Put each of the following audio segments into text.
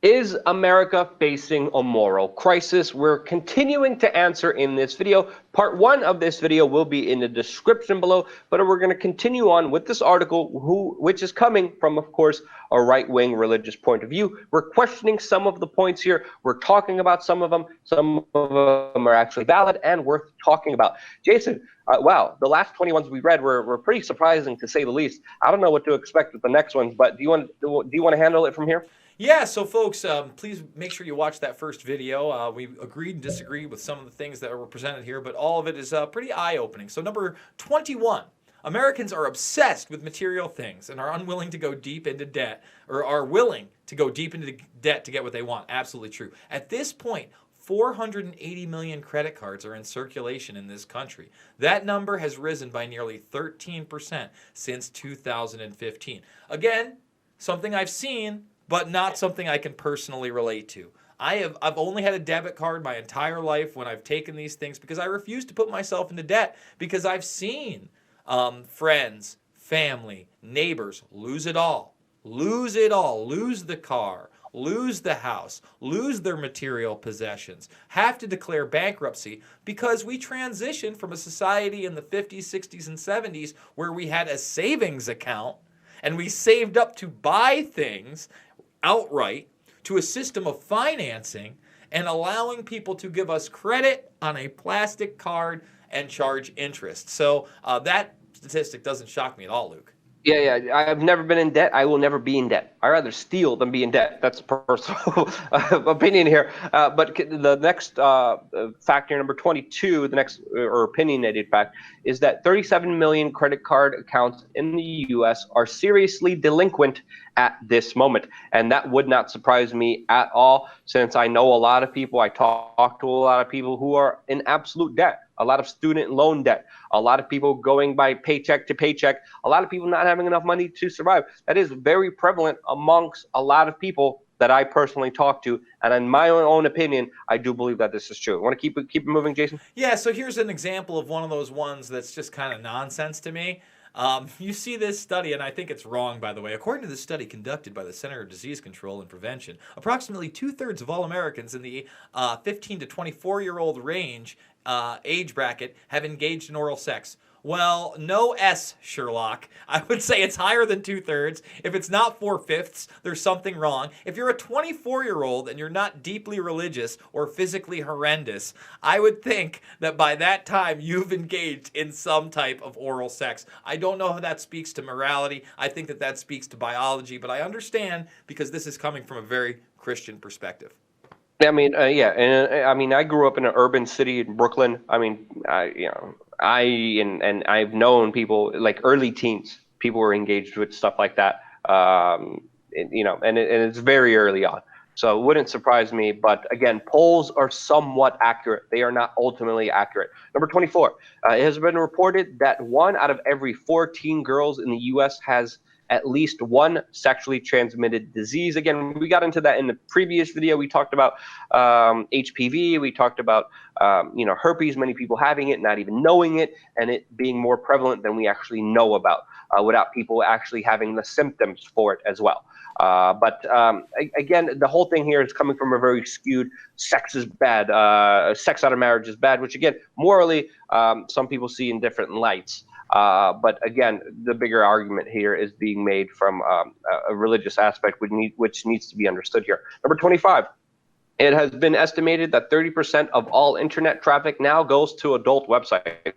Is America facing a moral crisis? We're continuing to answer in this video. Part one of this video will be in the description below, but we're going to continue on with this article, which is coming from, of course, a right-wing religious point of view. We're questioning some of the points here. We're talking about some of them. Some of them are actually valid and worth talking about. Jason, wow, the last 20 ones we read were pretty surprising, to say the least. I don't know what to expect with the next ones, but do you want to handle it from here? Yeah, so folks, please make sure you watch that first video. We agreed and disagreed with some of the things that were presented here, but all of it is pretty eye-opening. So number 21, Americans are obsessed with material things and are unwilling to go deep into debt, or are willing to go deep into debt to get what they want. Absolutely true. At this point, 480 million credit cards are in circulation in this country. That number has risen by nearly 13% since 2015. Again, something I've seen, but not something I can personally relate to. I've only had a debit card my entire life when I've taken these things because I refuse to put myself into debt, because I've seen friends, family, neighbors lose it all, lose the car, lose the house, lose their material possessions, have to declare bankruptcy because we transitioned from a society in the 50s, 60s, and 70s where we had a savings account and we saved up to buy things outright, to a system of financing and allowing people to give us credit on a plastic card and charge interest. So that statistic doesn't shock me at all, Luke. Yeah, I've never been in debt. I will never be in debt. I'd rather steal than be in debt. That's a personal opinion here. But the next factor, number 22, the next or opinionated fact, is that 37 million credit card accounts in the U.S. are seriously delinquent at this moment. And that would not surprise me at all, since I know a lot of people, I talk to a lot of people who are in absolute debt. A lot of student loan debt, a lot of people going by paycheck to paycheck, a lot of people not having enough money to survive. That is very prevalent amongst a lot of people that I personally talk to. And in my own opinion, I do believe that this is true. Want to keep it moving, Jason? Yeah, so here's an example of one of those ones that's just kind of nonsense to me. You see this study, and I think it's wrong, by the way. According to this study conducted by the Center of Disease Control and Prevention, approximately 2/3 of all Americans in the 15 to 24-year-old range age bracket have engaged in oral sex. Well, no S, Sherlock. I would say it's higher than 2/3. If it's not 4/5, there's something wrong. If you're a 24-year-old and you're not deeply religious or physically horrendous, I would think that by that time you've engaged in some type of oral sex. I don't know how that speaks to morality. I think that speaks to biology, but I understand because this is coming from a very Christian perspective. I mean, yeah, and I mean, I grew up in an urban city in Brooklyn. I mean, I've known people like early teens. People were engaged with stuff like that, and it's very early on. So it wouldn't surprise me. But again, polls are somewhat accurate. They are not ultimately accurate. Number 24. It has been reported that 1 out of every 14 girls in the U.S. has at least one sexually transmitted disease. Again, we got into that in the previous video. We talked about HPV. We talked about herpes, many people having it, not even knowing it, and it being more prevalent than we actually know about, without people actually having the symptoms for it as well. But again, the whole thing here is coming from a very skewed sex is bad, sex out of marriage is bad, which again, morally, some people see in different lights. But again, the bigger argument here is being made from a religious aspect, which needs to be understood here. Number 25. It has been estimated that 30% of all internet traffic now goes to adult websites.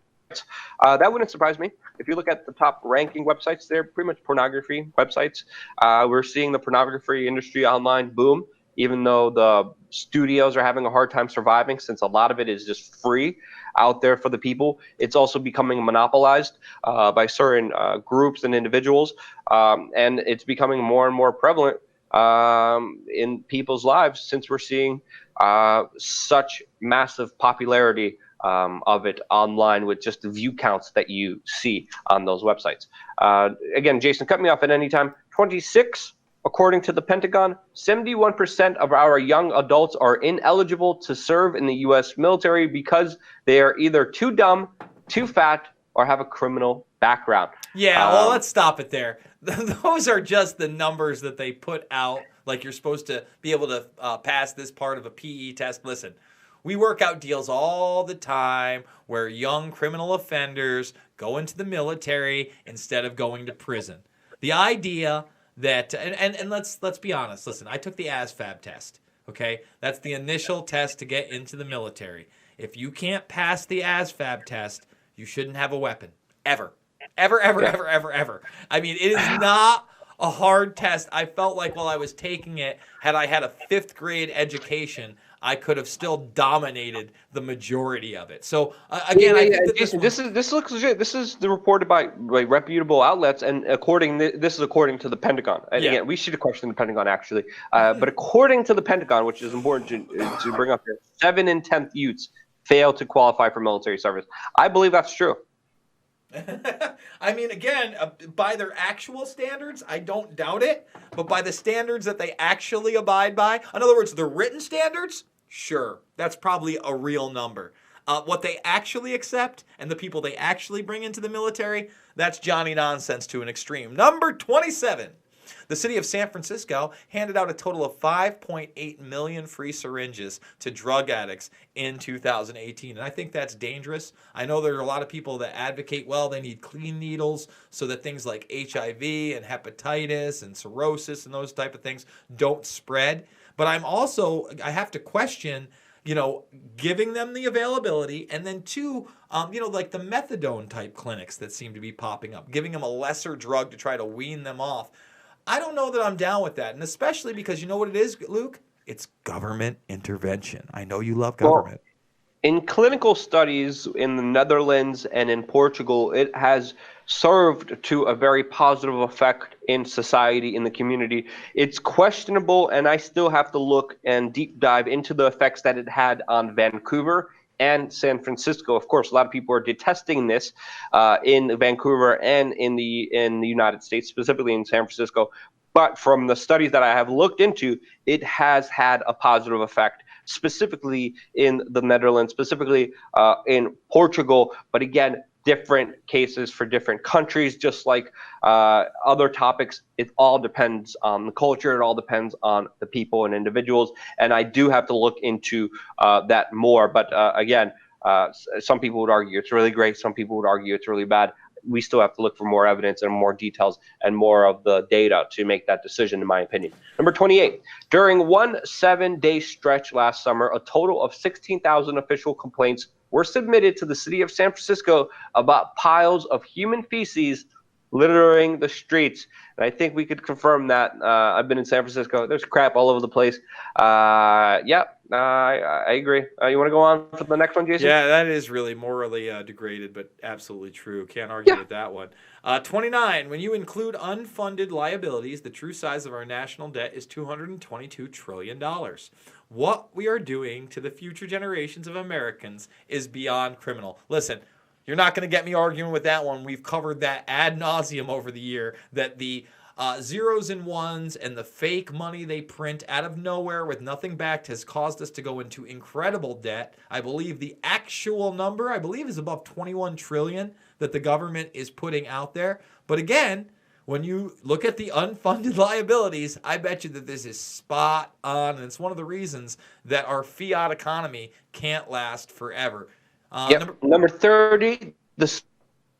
That wouldn't surprise me. If you look at the top ranking websites, they're pretty much pornography websites. We're seeing the pornography industry online boom, even though the studios are having a hard time surviving, since a lot of it is just free out there for the people. It's also becoming monopolized by certain groups and individuals, and it's becoming more and more prevalent in people's lives, since we're seeing such massive popularity of it online with just the view counts that you see on those websites. Again, Jason, cut me off at any time. 26. According to the Pentagon, 71% of our young adults are ineligible to serve in the U.S. military because they are either too dumb, too fat, or have a criminal background. Yeah, well, let's stop it there. Those are just the numbers that they put out. Like you're supposed to be able to pass this part of a PE test. Listen, we work out deals all the time where young criminal offenders go into the military instead of going to prison. The idea that and let's be honest. Listen, I took the ASVAB test. Okay, that's the initial test to get into the military. If you can't pass the ASVAB test, you shouldn't have a weapon ever. Ever. I mean, it is not a hard test. I felt like while I was taking it, had I had a 5th grade education, I could have still dominated the majority of it. So again, I think that Jason, this looks legit. This is reported by reputable outlets, and this is according to the Pentagon. And Yeah. again, we should question the Pentagon actually, but according to the Pentagon, which is important to bring up here, 7 in 10th youths fail to qualify for military service. I believe that's true. I mean, again, by their actual standards, I don't doubt it. But by the standards that they actually abide by, in other words, the written standards, sure, that's probably a real number. What they actually accept and the people they actually bring into the military, that's Johnny nonsense to an extreme. Number 27. The city of San Francisco handed out a total of 5.8 million free syringes to drug addicts in 2018. And I think that's dangerous. I know there are a lot of people that advocate, well, they need clean needles so that things like HIV and hepatitis and cirrhosis and those type of things don't spread. But I have to question, giving them the availability, and then 2, like the methadone type clinics that seem to be popping up, giving them a lesser drug to try to wean them off. I don't know that I'm down with that, and especially because you know what it is, Luke? It's government intervention. I know you love government. Well, in clinical studies in the Netherlands and in Portugal, it has served to a very positive effect in society, in the community. It's questionable, and I still have to look and deep dive into the effects that it had on Vancouver and San Francisco. Of course, a lot of people are detesting this in Vancouver and in the United States, specifically in San Francisco. But from the studies that I have looked into, it has had a positive effect, specifically in the Netherlands, specifically in Portugal. But again, different cases for different countries, just like other topics. It all depends on the culture. It all depends on the people and individuals. And I do have to look into that more. But again, some people would argue it's really great. Some people would argue it's really bad. We still have to look for more evidence and more details and more of the data to make that decision, in my opinion. Number 28, during one 7-day stretch last summer, a total of 16,000 official complaints were submitted to the city of San Francisco about piles of human feces littering the streets. And I think we could confirm that. I've been in San Francisco. There's crap all over the place. I agree. You want to go on to the next one, Jason? Yeah, that is really morally degraded, but absolutely true. Can't argue with that one. 29, when you include unfunded liabilities, the true size of our national debt is $222 trillion. What we are doing to the future generations of Americans is beyond criminal. Listen, you're not going to get me arguing with that one. We've covered that ad nauseum over the year, that the zeros and ones and the fake money they print out of nowhere with nothing backed has caused us to go into incredible debt. I believe the actual number, is above 21 trillion that the government is putting out there. But again, when you look at the unfunded liabilities, I bet you that this is spot on. And it's one of the reasons that our fiat economy can't last forever. Number 30, the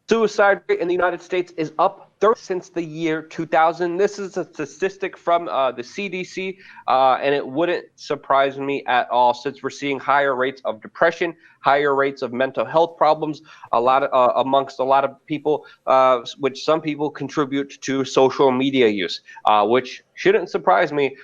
suicide rate in the United States is up 30 since the year 2000. This is a statistic from the CDC, and it wouldn't surprise me at all, since we're seeing higher rates of depression, higher rates of mental health problems, amongst a lot of people, which some people contribute to social media use, which shouldn't surprise me.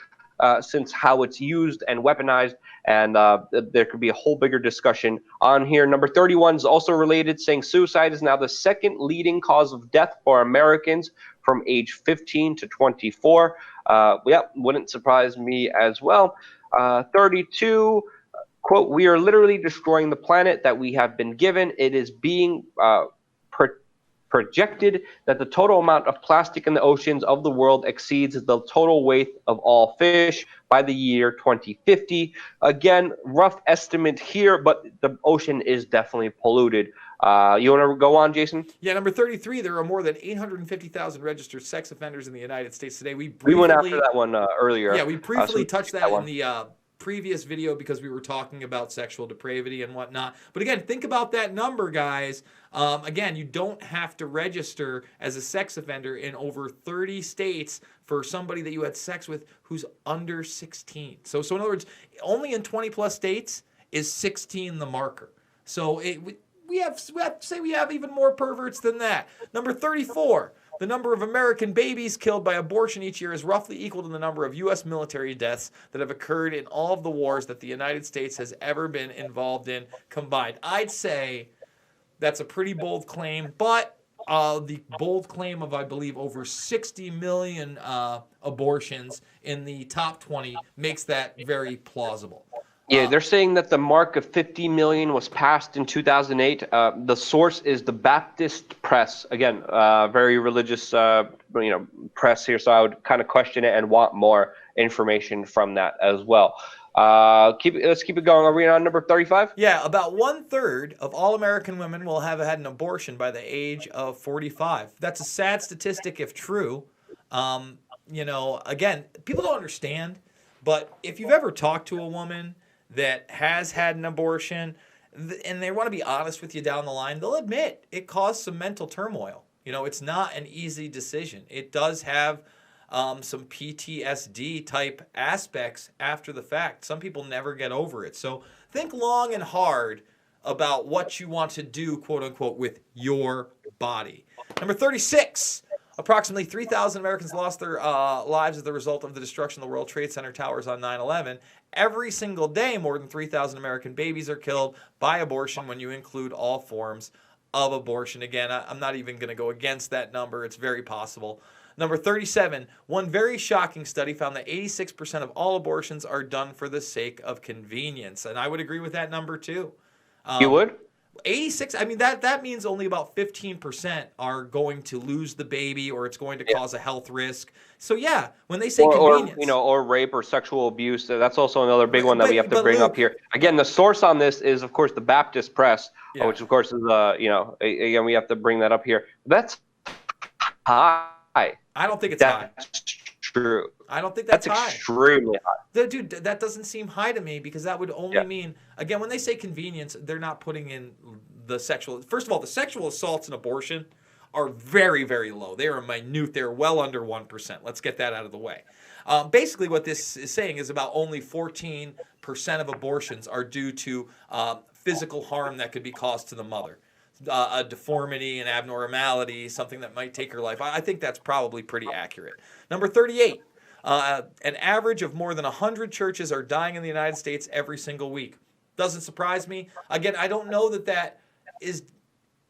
Since how it's used and weaponized, and there could be a whole bigger discussion on here. Number 31 is also related, saying suicide is now the second leading cause of death for Americans from age 15 to 24. Wouldn't surprise me as well. 32, quote, we are literally destroying the planet that we have been given. It is being projected that the total amount of plastic in the oceans of the world exceeds the total weight of all fish by the year 2050. Again, rough estimate here, but the ocean is definitely polluted. You want to go on, Jason? Yeah, number 33, there are more than 850,000 registered sex offenders in the United States today. We went after that one earlier. Yeah, we briefly we touched skipped that in one. the previous video because we were talking about sexual depravity and whatnot. But again, think about that number, guys. Again, you don't have to register as a sex offender in over 30 states for somebody that you had sex with who's under 16. So in other words, only in 20 plus states is 16 the marker. So we have to say we have even more perverts than that. Number 34, the number of American babies killed by abortion each year is roughly equal to the number of U.S. military deaths that have occurred in all of the wars that the United States has ever been involved in combined. I'd say that's a pretty bold claim, but the bold claim of, I believe, over 60 million abortions in the top 20 makes that very plausible. Yeah, they're saying that the mark of 50 million was passed in 2008. The source is the Baptist Press. Again, very religious, press here. So I would kind of question it and want more information from that as well. Let's keep it going. Are we on number 35? Yeah, about 1/3 of all American women will have had an abortion by the age of 45. That's a sad statistic if true. Again, people don't understand, but if you've ever talked to a woman that has had an abortion and they want to be honest with you down the line, they'll admit it caused some mental turmoil. It's not an easy decision. It does have some PTSD type aspects after the fact. Some people never get over it. So think long and hard about what you want to do, quote unquote, with your body. Number 36. Approximately 3,000 Americans lost their lives as the result of the destruction of the World Trade Center towers on 9/11. Every single day, more than 3,000 American babies are killed by abortion when you include all forms of abortion. Again, I'm not even going to go against that number. It's very possible. Number 37, one very shocking study found that 86% of all abortions are done for the sake of convenience. And I would agree with that number too. You would? 86, I mean, that means only about 15% are going to lose the baby or it's going to cause a health risk. So yeah, when they say convenience. Or rape or sexual abuse, that's also another big one that we have to bring up here. Again, the source on this is, of course, the Baptist Press, which of course is, again, we have to bring that up here. That's high. I don't think it's high. True. I don't think that's high. Extremely high. Dude, that doesn't seem high to me because that would only mean, again, when they say convenience, they're not putting in the sexual. First of all, the sexual assaults and abortion are very, very low. They are minute. They're well under 1%. Let's get that out of the way. Basically, what this is saying is about only 14% of abortions are due to physical harm that could be caused to the mother. A deformity, an abnormality, something that might take her life. I think that's probably pretty accurate. Number 38, an average of more than 100 churches are dying in the United States every single week. Doesn't surprise me. Again, I don't know that is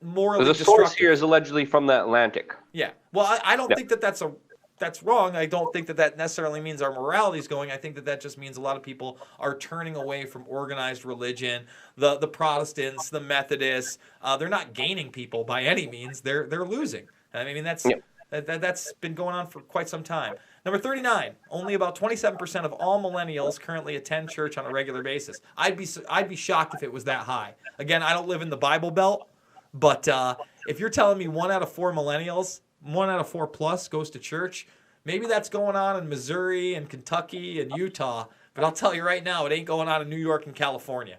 morally destructive. The source here is allegedly from the Atlantic. Yeah. Well, I don't think that's wrong. I don't think that necessarily means our morality is going. I think that just means a lot of people are turning away from organized religion. The Protestants, the Methodists, they're not gaining people by any means. They're losing. I mean, that's been going on for quite some time. Number 39, only about 27% of all millennials currently attend church on a regular basis. I'd be shocked if it was that high. Again, I don't live in the Bible Belt, but if you're telling me 1 out of 4 millennials, 1 out of 4 plus goes to church, maybe that's going on in Missouri and Kentucky and Utah, but I'll tell you right now, it ain't going on in New York and California.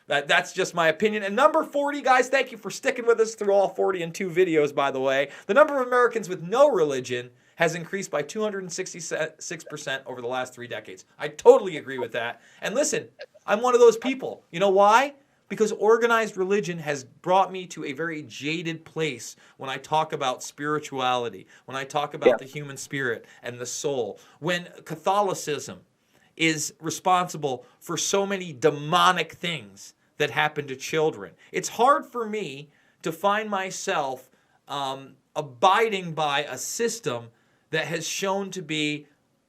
That's just my opinion. And number 40, guys, thank you for sticking with us through all 40 and 2 videos, by the way. The number of Americans with no religion has increased by 266% over the last 3 decades. I totally agree with that. And listen, I'm one of those people. You know why? Because organized religion has brought me to a very jaded place when I talk about spirituality, when I talk about the human spirit and the soul. When Catholicism is responsible for so many demonic things that happen to children. It's hard for me to find myself abiding by a system that has shown to be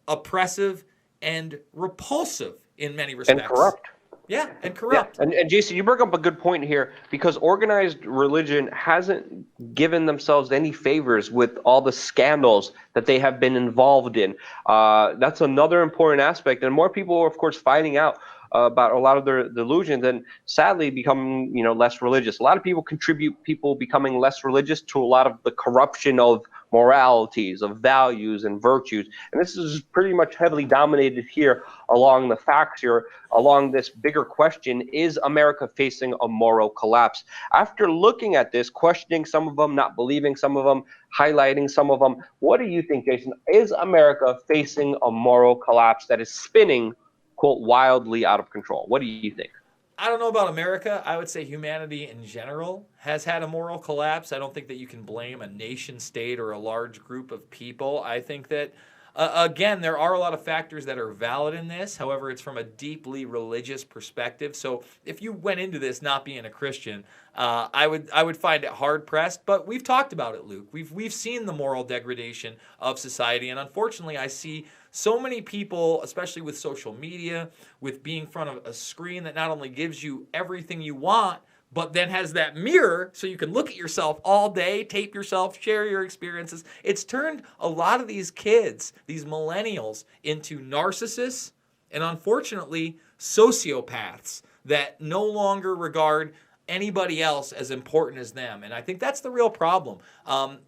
oppressive and repulsive in many respects. And corrupt. Yeah, and corrupt. Yeah. And Jason, you bring up a good point here because organized religion hasn't given themselves any favors with all the scandals that they have been involved in. That's another important aspect. And more people are, of course, finding out about a lot of their delusions, and sadly become, less religious. A lot of people contribute people becoming less religious to a lot of the corruption of moralities, of values and virtues. And this is pretty much heavily dominated here along the facts here, along this bigger question: is America facing a moral collapse? After looking at this, questioning some of them, not believing some of them, highlighting some of them, what do you think, Jason? Is America facing a moral collapse that is spinning, quote, wildly out of control? What do you think? I don't know about America. I would say humanity in general has had a moral collapse. I don't think that you can blame a nation state or a large group of people. I think that, again, there are a lot of factors that are valid in this. However, it's from a deeply religious perspective. So if you went into this not being a Christian, I would find it hard pressed. But we've talked about it, Luke. We've seen the moral degradation of society, and unfortunately, I see so many people, especially with social media, with being in front of a screen that not only gives you everything you want, but then has that mirror so you can look at yourself all day, tape yourself, share your experiences. It's turned a lot of these kids, these millennials, into narcissists and, unfortunately, sociopaths that no longer regard anybody else as important as them. And I think that's the real problem.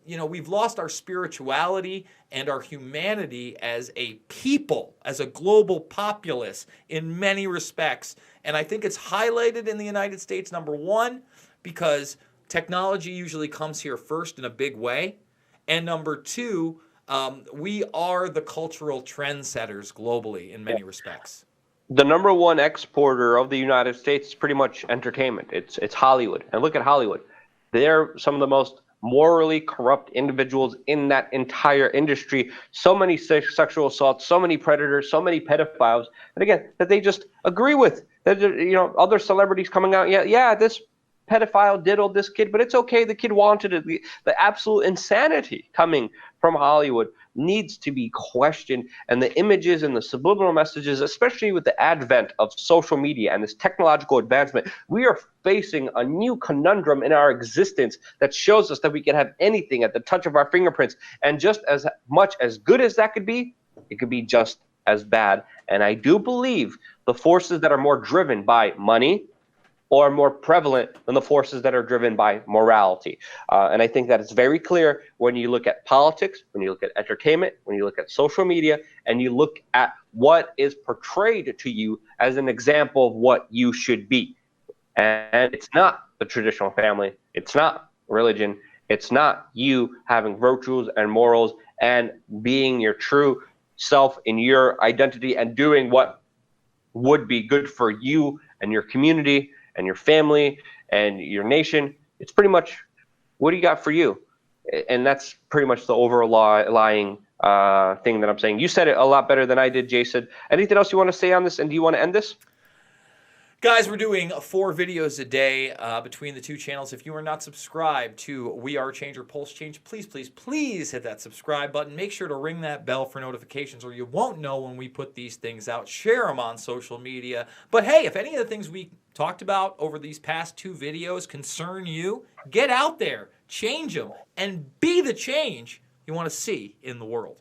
We've lost our spirituality and our humanity as a people, as a global populace in many respects. And I think it's highlighted in the United States, number one, because technology usually comes here first in a big way. And number two, we are the cultural trendsetters globally in many respects. The number one exporter of the United States is pretty much entertainment. It's Hollywood. And look at Hollywood. They're some of the most morally corrupt individuals in that entire industry. So many sexual assaults, so many predators, so many pedophiles. And again, that they just agree with. That, other celebrities coming out, yeah, this pedophile diddled this kid, but it's okay. The kid wanted it. The absolute insanity coming from Hollywood needs to be questioned, and the images and the subliminal messages, especially with the advent of social media and this technological advancement, we are facing a new conundrum in our existence that shows us that we can have anything at the touch of our fingerprints, and just as much as good as that could be, it could be just as bad. And I do believe the forces that are more driven by money or more prevalent than the forces that are driven by morality. And I think that it's very clear when you look at politics, when you look at entertainment, when you look at social media, and you look at what is portrayed to you as an example of what you should be. And it's not the traditional family. It's not religion. It's not you having virtues and morals and being your true self in your identity and doing what would be good for you and your community and your family and your nation. It's pretty much, what do you got for you? And that's pretty much the overlying thing that I'm saying. You said it a lot better than I did, Jason. Anything else you want to say on this? And do you want to end this? Guys, we're doing 4 videos a day between the 2 channels. If you are not subscribed to We Are Change or Pulse Change, please, please, please hit that subscribe button. Make sure to ring that bell for notifications or you won't know when we put these things out. Share them on social media. But hey, if any of the things we talked about over these past 2 videos concern you, get out there, change them, and be the change you want to see in the world.